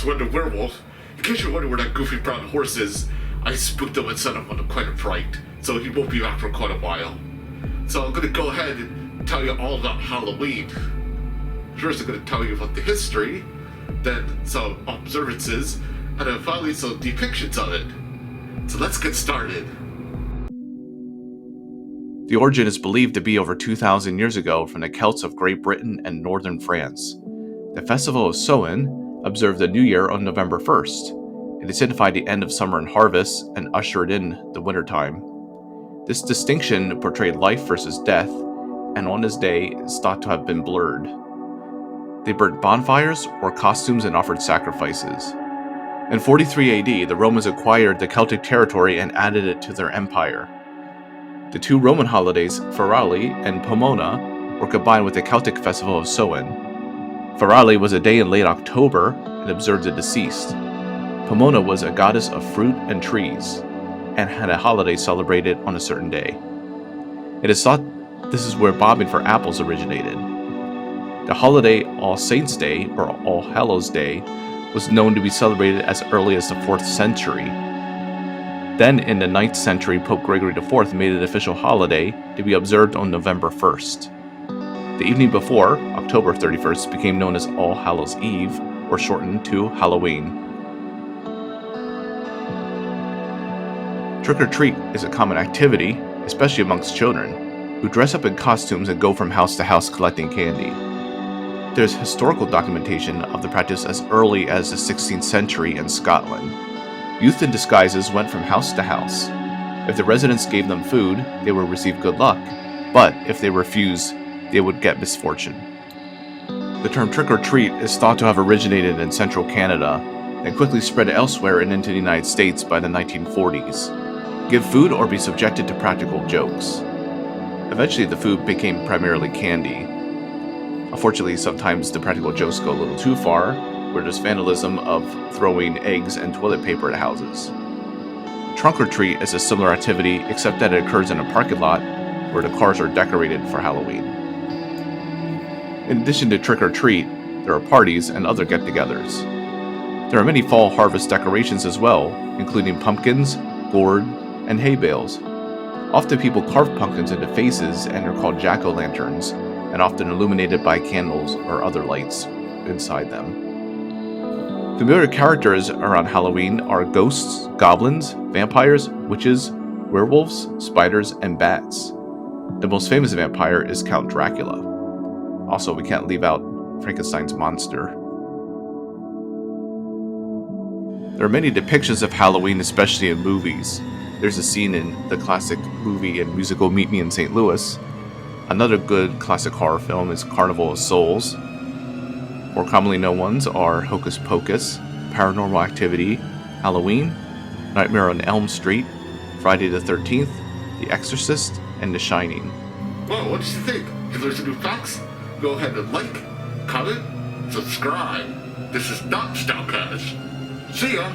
when the werewolf, in case you're wondering where that goofy brown horse is, I spooked him and sent him on quite a fright, so he won't be back for quite a while. So I'm gonna go ahead and tell you all about Halloween. First I'm gonna tell you about the history, then some observances, and then finally some depictions of it. So let's get started. The origin is believed to be over 2,000 years ago from the Celts of Great Britain and northern France. The festival of Samhain observed the new year on November 1st. It signified the end of summer and harvest and ushered in the wintertime. This distinction portrayed life versus death, and on this day is thought to have been blurred. They burnt bonfires, wore costumes, and offered sacrifices. In 43 AD, the Romans acquired the Celtic territory and added it to their empire. The two Roman holidays, Furry and Pomona, were combined with the Celtic festival of Samhain. Furry was a day in late October and observed the deceased. Pomona was a goddess of fruit and trees, and had a holiday celebrated on a certain day. It is thought this is where bobbing for apples originated. The holiday All Saints' Day, or All Hallows' Day, was known to be celebrated as early as the 4th century. Then, in the 9th century, Pope Gregory IV made it an official holiday to be observed on November 1st. The evening before, October 31st, became known as All Hallows' Eve, or shortened to Halloween. Trick-or-treat is a common activity, especially amongst children, who dress up in costumes and go from house to house collecting candy. There's historical documentation of the practice as early as the 16th century in Scotland. Youth in disguises went from house to house. If the residents gave them food, they would receive good luck, but if they refused, they would get misfortune. The term trick-or-treat is thought to have originated in central Canada and quickly spread elsewhere and into the United States by the 1940s. Give food or be subjected to practical jokes. Eventually, the food became primarily candy. Unfortunately, sometimes the practical jokes go a little too far, where there's vandalism of throwing eggs and toilet paper at houses. Trunk or treat is a similar activity, except that it occurs in a parking lot where the cars are decorated for Halloween. In addition to trick or treat, there are parties and other get-togethers. There are many fall harvest decorations as well, including pumpkins, gourd, and hay bales. Often people carve pumpkins into faces and are called jack-o'-lanterns, and often illuminated by candles or other lights inside them. Familiar characters around Halloween are ghosts, goblins, vampires, witches, werewolves, spiders, and bats. The most famous vampire is Count Dracula. Also, we can't leave out Frankenstein's monster. There are many depictions of Halloween, especially in movies. There's a scene in the classic movie and musical Meet Me in St. Louis. Another good classic horror film is Carnival of Souls. More commonly known ones are Hocus Pocus, Paranormal Activity, Halloween, Nightmare on Elm Street, Friday the 13th, The Exorcist, and The Shining. Well, what did you think? You learned some new facts? Go ahead and like, comment, subscribe. This is not Stalkaz. See ya!